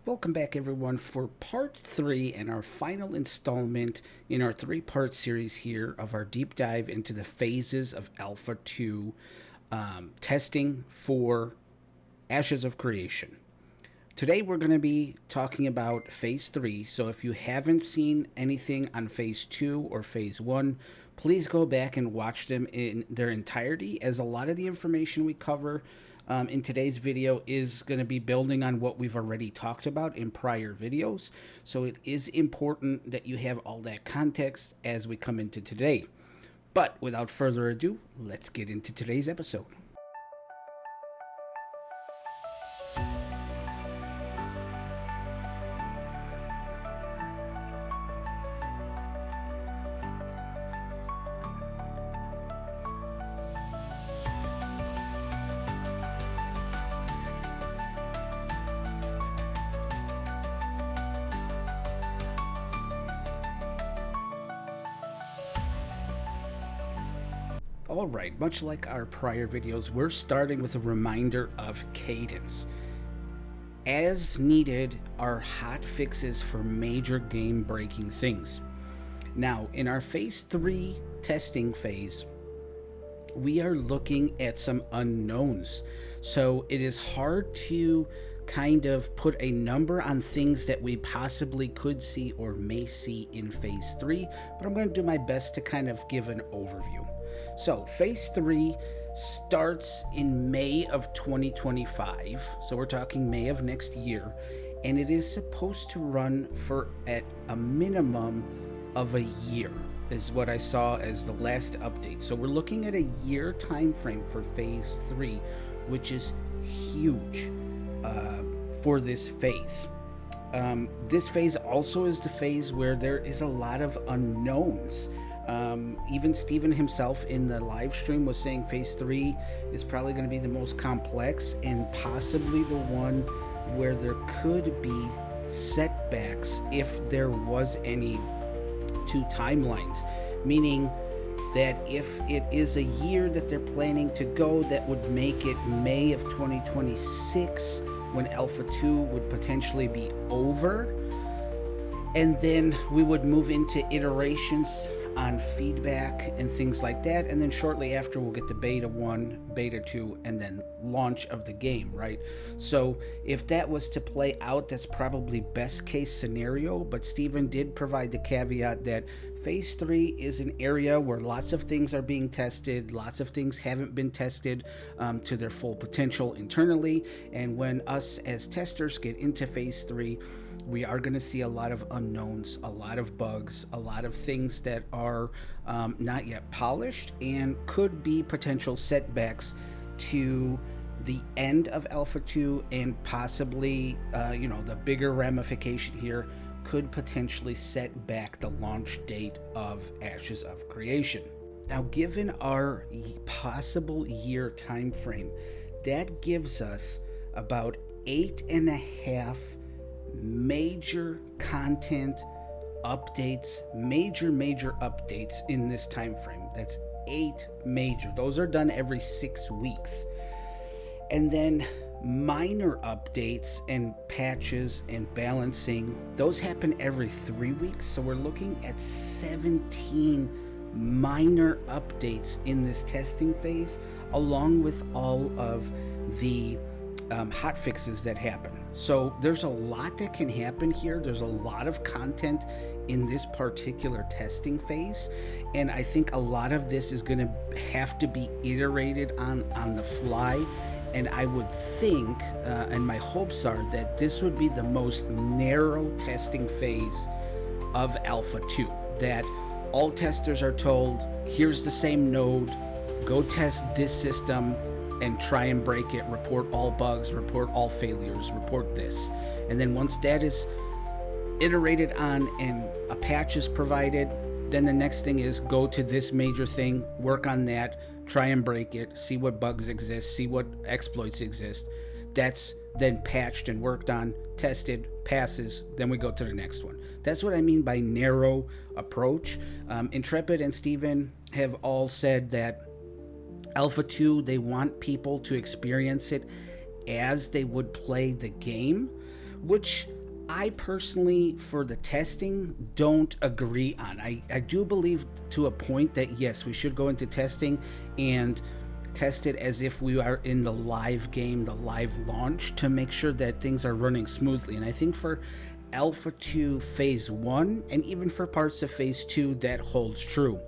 Welcome back, everyone, for part 3 and our final installment in our 3-part series here of our deep dive into the phases of Alpha 2 testing for Ashes of Creation. Today we're going to be talking about Phase 3, so if you haven't seen anything on Phase 2 or Phase 1, please go back and watch them in their entirety, as a lot of the information we cover in today's video is going to be building on what we've already talked about in prior videos. So it is important that you have all that context as we come into today. But without further ado, let's get into today's episode. Alright, much like our prior videos, we're starting with a reminder of cadence. As needed are hot fixes for major game-breaking things. Now, in our Phase 3 testing phase, we are looking at some unknowns. So it is hard to kind of put a number on things that we possibly could see or may see in Phase 3, but I'm going to do my best to kind of give an overview. So Phase 3 starts in May of 2025, so we're talking May of next year, and it is supposed to run for at a minimum of a year, is what I saw as the last update. So we're looking at a year time frame for Phase 3, which is huge for this phase. This phase also is the phase where there is a lot of unknowns. Even Steven himself in the live stream was saying Phase 3 is probably going to be the most complex and possibly the one where there could be setbacks if there was any to timelines, meaning that if it is a year that they're planning to go, that would make it May of 2026 when Alpha 2 would potentially be over, and then we would move into iterations on feedback and things like that, and then shortly after we'll get the beta 1, beta 2, and then launch of the game, right? So if that was to play out, that's probably best case scenario, but Steven did provide the caveat that Phase 3 is an area where lots of things are being tested, lots of things haven't been tested to their full potential internally, and when us as testers get into Phase 3, we are going to see a lot of unknowns, a lot of bugs, a lot of things that are not yet polished and could be potential setbacks to the end of Alpha 2, and possibly, the bigger ramification here could potentially set back the launch date of Ashes of Creation. Now, given our possible year time frame, that gives us about 8.5 major content updates, major updates in this time frame. That's 8 major. Those are done every 6 weeks. And then minor updates and patches and balancing, those happen every 3 weeks. So we're looking at 17 minor updates in this testing phase, along with all of the hot fixes that happen. So there's a lot that can happen here. There's a lot of content in this particular testing phase, and I think a lot of this is going to have to be iterated on the fly. And I would think, and my hopes are, that this would be the most narrow testing phase of Alpha 2, that all testers are told, here's the same node, go test this system and try and break it, report all bugs, report all failures, report this. And then once that is iterated on and a patch is provided, then the next thing is go to this major thing, work on that, try and break it, see what bugs exist, see what exploits exist. That's then patched and worked on, tested, passes, then we go to the next one. That's what I mean by narrow approach. Intrepid and Steven have all said that Alpha 2, they want people to experience it as they would play the game, which I personally, for the testing, don't agree on. I do believe to a point that yes, we should go into testing and test it as if we are in the live game, the live launch, to make sure that things are running smoothly. And I think for Alpha 2 Phase 1 and even for parts of Phase 2, that holds true.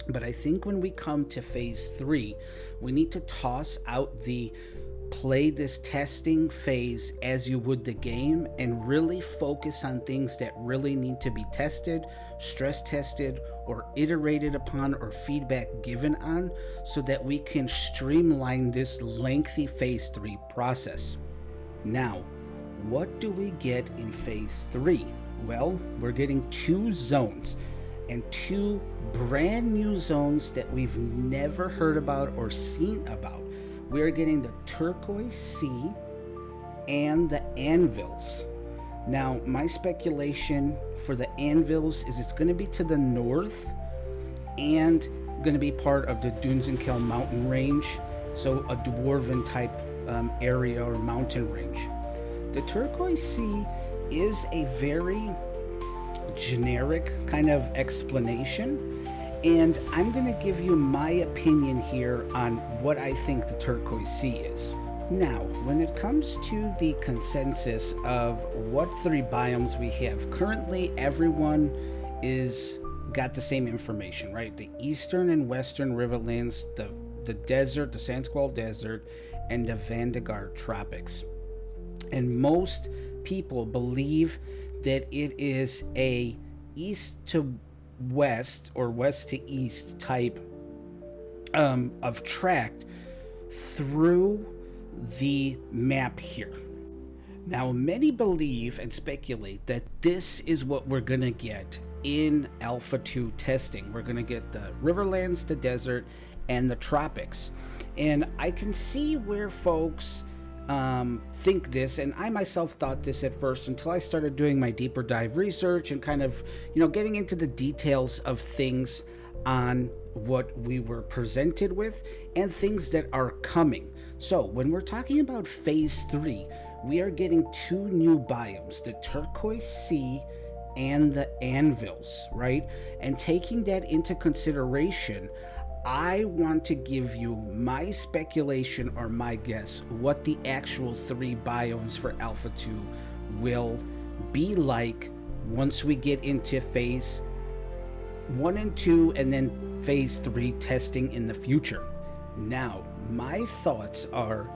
But I think when we come to Phase 3, we need to toss out the play this testing phase as you would the game and really focus on things that really need to be tested, stress tested, or iterated upon, or feedback given on, so that we can streamline this lengthy Phase 3 process. Now, what do we get in Phase 3? Well, we're getting 2 zones, and 2 brand new zones that we've never heard about or seen about. We're getting the Turquoise Sea and the Anvils. Now, my speculation for the Anvils is it's going to be to the north and going to be part of the Dunzenkel mountain range, so a dwarven type area or mountain range. The Turquoise Sea is a very generic kind of explanation, and I'm going to give you my opinion here on what I think the Turquoise Sea is. Now, when it comes to the consensus of what 3 biomes we have, currently everyone is got the same information, right? The eastern and western Riverlands, the desert, the Sandsquall Desert, and the Vandegar Tropics. And most people believe that it is a east to west or west to east type of tract through the map here. Now, many believe and speculate that this is what we're going to get in Alpha 2 testing. We're going to get the Riverlands, the desert, and the tropics. And I can see where folks think this, and I myself thought this at first until I started doing my deeper dive research and kind of, getting into the details of things on what we were presented with and things that are coming. So when we're talking about Phase 3, we are getting 2 new biomes, the Turquoise Sea and the Anvils, right? And taking that into consideration, I want to give you my speculation or my guess what the actual 3 biomes for Alpha 2 will be like once we get into Phase 1 and 2 and then Phase 3 testing in the future. Now, my thoughts are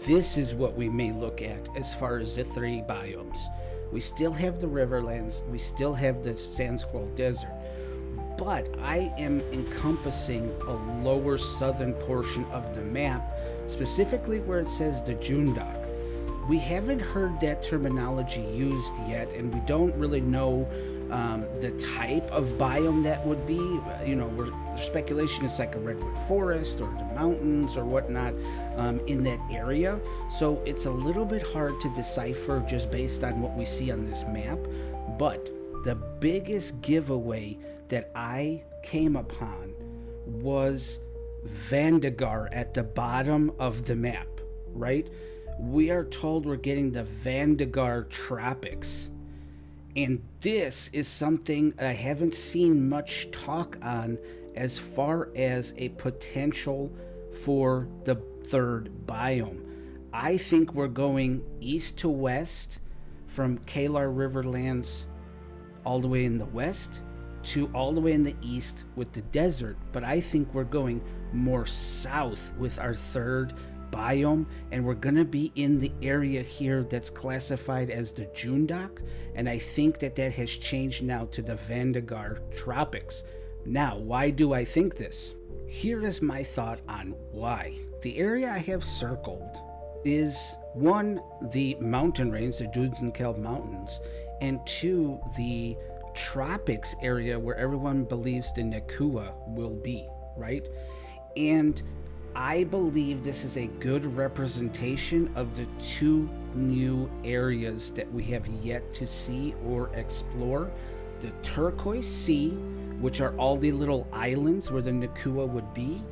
this is what we may look at as far as the 3 biomes. We still have the Riverlands, we still have the Sandsquall Desert, but I am encompassing a lower southern portion of the map, specifically where it says the Jundak. We haven't heard that terminology used yet, and we don't really know the type of biome that would be. Speculation is like a redwood forest or the mountains or whatnot in that area. So it's a little bit hard to decipher just based on what we see on this map. But the biggest giveaway that I came upon was Vandegar at the bottom of the map, right? We are told we're getting the Vandegar Tropics. And this is something I haven't seen much talk on as far as a potential for the 3rd biome. I think we're going east to west from Kalar Riverlands all the way in the west to all the way in the east with the desert, but I think we're going more south with our 3rd biome, and we're gonna be in the area here that's classified as the Jundak, and I think that has changed now to the Vandegar Tropics. Now, why do I think this? Here is my thought on why. The area I have circled is 1, the mountain range, the Dunzenkel Mountains, and 2, the tropics area where everyone believes the Nakua will be, right? And I believe this is a good representation of the 2 new areas that we have yet to see or explore. The Turquoise Sea, which are all the little islands where the Nakua would be,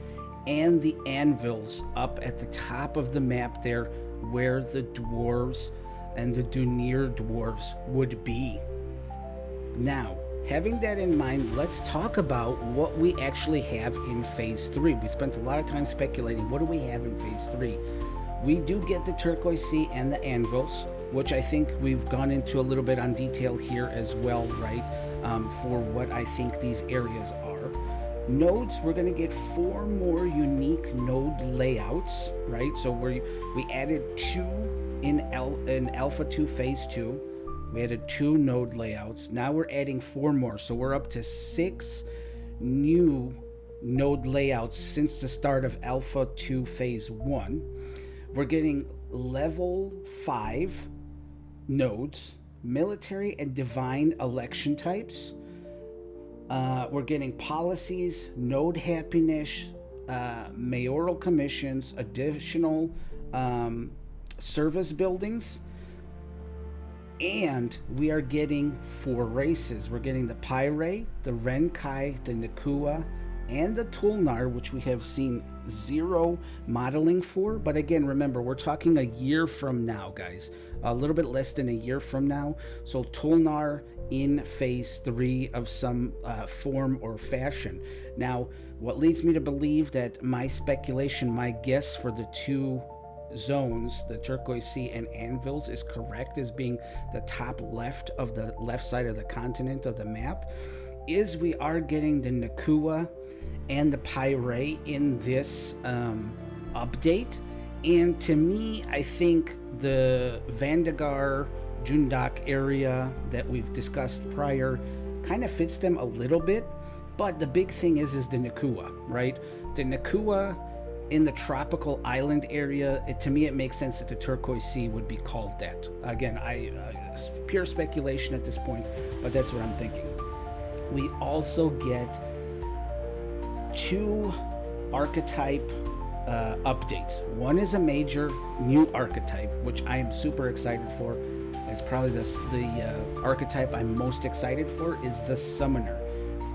and the Anvils up at the top of the map there where the dwarves and the Dunir dwarves would be. Now, having that in mind, let's talk about what we actually have in Phase 3. We spent a lot of time speculating, what do we have in Phase 3? We do get the turquoise sea and the anvils, which I think we've gone into a little bit on detail here as well, right? For what I think these areas are. Nodes, we're going to get 4 more unique node layouts, right? So we added 2 in Alpha 2 Phase 2. We added 2 node layouts. Now we're adding 4 more. So we're up to 6 new node layouts since the start of Alpha 2 Phase 1. We're getting level 5 nodes, military and divine election types. We're getting policies, node happiness, mayoral commissions, additional service buildings, and we are getting 4 races. We're getting the Pyre, the Renkai, the Nakua, and the Tulnar, which we have seen 0 modeling for. But again, remember, we're talking a year from now, guys. A little bit less than a year from now. So Tulnar in Phase 3 of some form or fashion. Now, what leads me to believe that my speculation, my guess for the 2 zones, the turquoise sea and anvils, is correct as being the top left of the left side of the continent of the map, is we are getting the Nakua and the Pyre in this update. And to me, I think the Vandagar Jundak area that we've discussed prior kind of fits them a little bit, but the big thing is the Nakua, right? The Nakua in the tropical island area, to me it makes sense that the turquoise sea would be called that. Again, pure speculation at this point, but that's what I'm thinking. We also get 2 archetype updates. One is a major new archetype, which I am super excited for. It's probably the archetype I'm most excited for is the Summoner.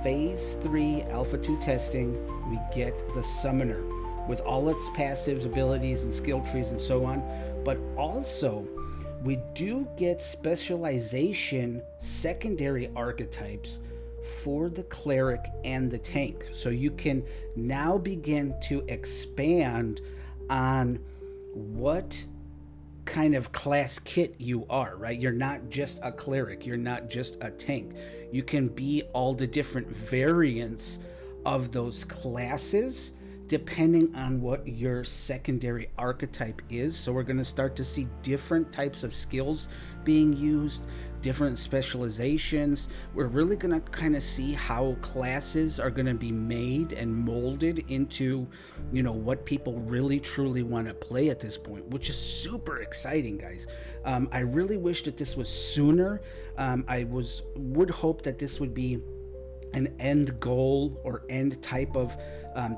Phase 3 Alpha 2 testing, we get the Summoner with all its passives, abilities, and skill trees and so on. But also, we do get specialization secondary archetypes for the cleric and the tank. So you can now begin to expand on what kind of class kit you are, right? You're not just a cleric, you're not just a tank. You can be all the different variants of those classes depending on what your secondary archetype is. So we're going to start to see different types of skills being used, different specializations. We're really going to kind of see how classes are going to be made and molded into, you know, what people really truly want to play at this point, which is super exciting, guys. I really wish that this was sooner. I would hope that this would be an end goal or end type of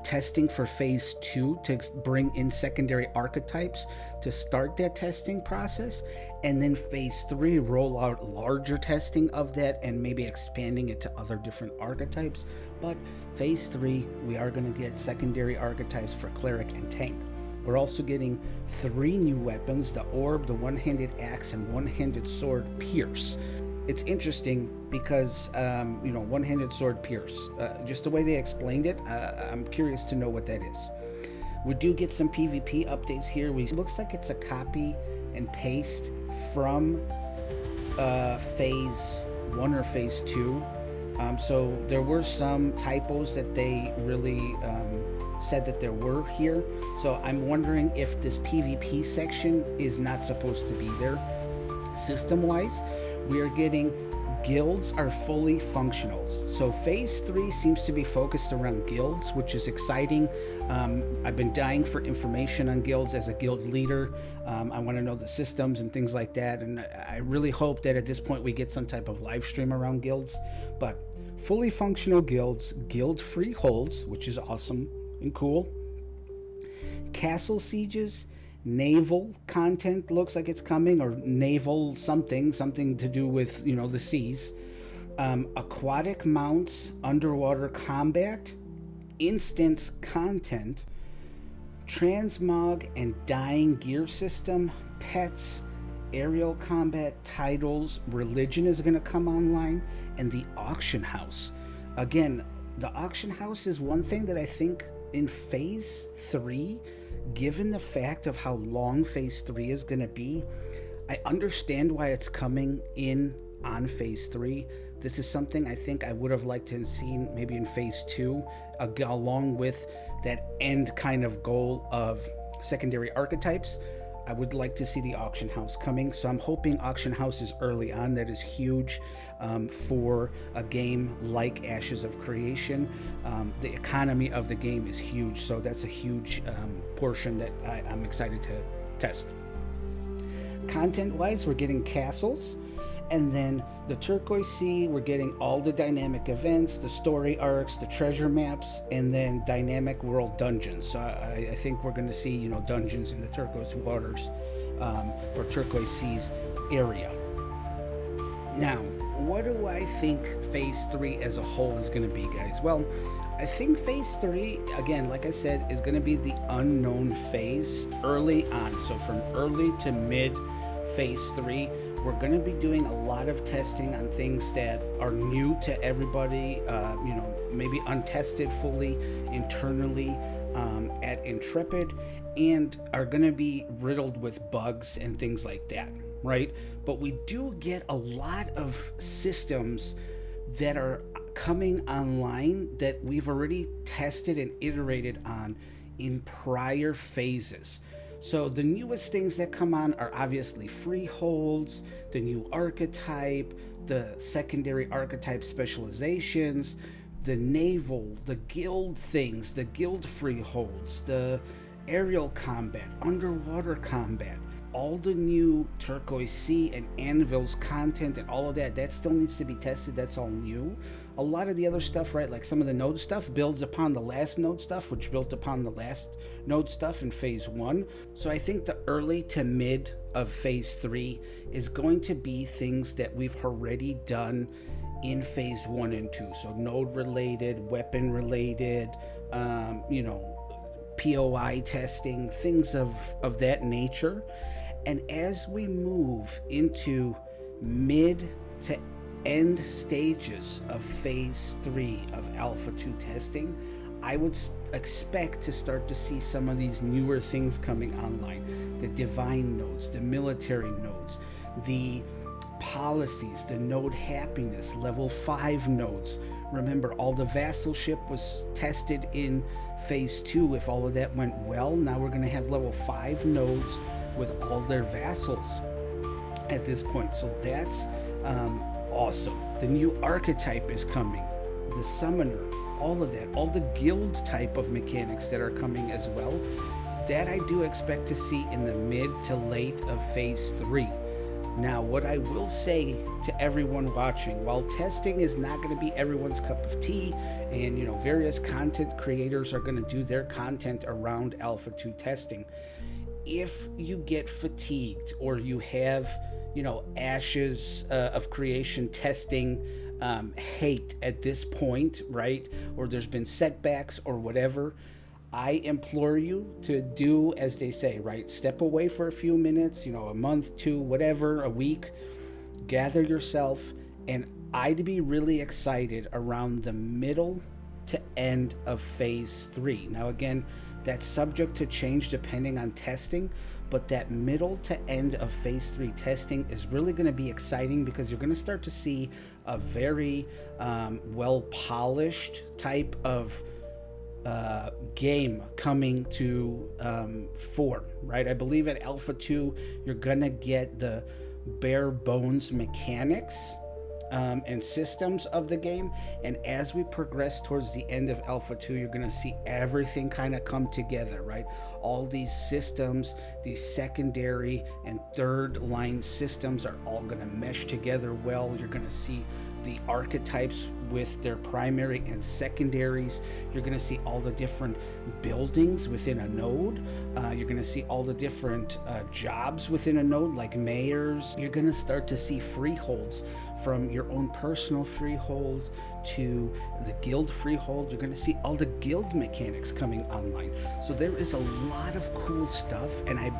testing for Phase 2 to bring in secondary archetypes to start that testing process, and then Phase 3 roll out larger testing of that and maybe expanding it to other different archetypes. But Phase 3, we are going to get secondary archetypes for cleric and tank. We're also getting 3 new weapons: the orb, the one-handed axe, and one-handed sword pierce. It's interesting because, one-handed sword pierce, just the way they explained it, I'm curious to know what that is. We do get some PvP updates here. Looks like it's a copy and paste from Phase 1 or Phase 2. So there were some typos that they really said that there were here. So I'm wondering if this PvP section is not supposed to be there. System-wise, we are getting guilds are fully functional. So Phase 3 seems to be focused around guilds, which is exciting. I've been dying for information on guilds as a guild leader. I want to know the systems and things like that, and I really hope that at this point we get some type of live stream around guilds. But fully functional guilds, guild-free holds, which is awesome and cool. Castle sieges, naval content looks like it's coming, or naval something to do with, the seas. Aquatic mounts, underwater combat, instance content, transmog and dying gear system, pets, aerial combat, titles, religion is going to come online, and the auction house. Again, the auction house is one thing that I think in phase 3, given the fact of how long phase 3 is going to be, I understand why it's coming in on phase 3. This is something I think I would have liked to have seen maybe in phase 2, along with that end kind of goal of secondary archetypes. I would like to see the auction house coming, so I'm hoping auction house is early on. That is huge for a game like Ashes of Creation. The economy of the game is huge, so that's a huge portion that I'm excited to test. Content-wise, we're getting castles, and then the Turquoise Sea, we're getting all the dynamic events, the story arcs, the treasure maps, and then dynamic world dungeons. So I think we're going to see, you know, dungeons in the Turquoise Waters or Turquoise Seas area. Now, what do I think phase 3 as a whole is going to be, guys? Well, I think phase 3, again, like I said, is going to be the unknown phase early on. So from early to mid phase 3, we're going to be doing a lot of testing on things that are new to everybody, you know, maybe untested fully internally at Intrepid, and are going to be riddled with bugs and things like that, right? But we do get a lot of systems that are coming online that we've already tested and iterated on in prior phases. So the newest things that come on are obviously freeholds, the new archetype, the secondary archetype specializations, the naval, the guild things, the guild freeholds, the aerial combat, underwater combat, all the new Turquoise Sea and Anvil's content and all of that, that still needs to be tested. That's all new. A lot of the other stuff, right, like some of the node stuff builds upon the last node stuff, which built upon the last node stuff in phase 1. So I think the early to mid of phase 3 is going to be things that we've already done in phase 1 and 2. So node related, weapon related, you know, POI testing, things of that nature. And as we move into mid to end stages of phase 3 of Alpha 2 testing, I would expect to start to see some of these newer things coming online. The divine nodes, the military nodes, the policies, the node happiness, level 5 nodes. Remember, all the vassalship was tested in phase 2. If all of that went well, now we're going to have level 5 nodes with all their vassals at this point. So that's awesome. The new archetype is coming, the summoner, all of that, all the guild type of mechanics that are coming as well. That I do expect to see in the mid to late of phase 3. Now, what I will say to everyone watching, while testing is not going to be everyone's cup of tea, and you know, various content creators are going to do their content around Alpha 2 testing, if you get fatigued or you have, you know, Ashes of Creation testing hate at this point, right, or there's been setbacks or whatever, I implore you to do as they say, right? Step away for a few minutes, you know, a month, 2, whatever, a week, gather yourself, and I'd be really excited around the middle to end of phase 3. Now, again, that's subject to change depending on testing, but that middle to end of phase 3 testing is really going to be exciting because you're going to start to see a very well-polished type of game coming to fore, right? I believe at Alpha 2 you're gonna get the bare bones mechanics and systems of the game, and as we progress towards the end of Alpha 2, you're gonna see everything kind of come together, right? All these systems, these secondary and third line systems are all gonna mesh together well. You're gonna see the archetypes with their primary and secondaries. You're going to see all the different buildings within a node. You're going to see all the different jobs within a node, like mayors. You're going to start to see freeholds, from your own personal freehold to the guild freehold. You're going to see all the guild mechanics coming online. So there is a lot of cool stuff, and I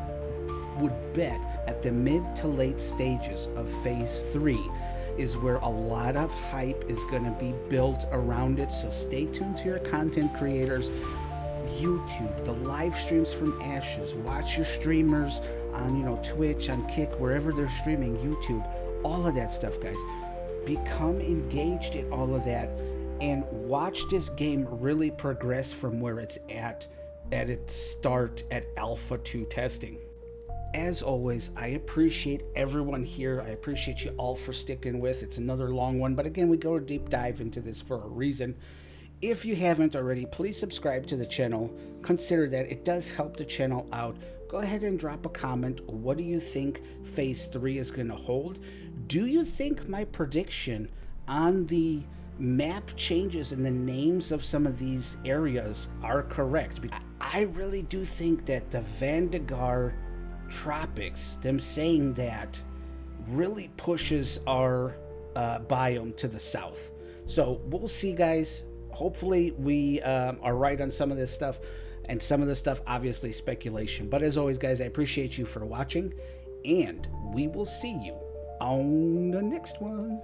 would bet at the mid to late stages of phase 3 is where a lot of hype is going to be built around it. So stay tuned to your content creators. YouTube, the live streams from Ashes, watch your streamers on Twitch, on Kick, wherever they're streaming, YouTube, all of that stuff, guys. Become engaged in all of that and watch this game really progress from where it's at its start at Alpha 2 testing. As always, I appreciate everyone here. I appreciate you all for sticking with. It's another long one, but again, we go a deep dive into this for a reason. If you haven't already, please subscribe to the channel. Consider that. It does help the channel out. Go ahead and drop a comment. What do you think phase 3 is going to hold? Do you think my prediction on the map changes and the names of some of these areas are correct? I really do think that the Vandegar Tropics, them saying that, really pushes our biome to the south. So we'll see, guys. Hopefully we are right on some of this stuff, and some of this stuff obviously speculation. But as always, guys, I appreciate you for watching, and we will see you on the next one.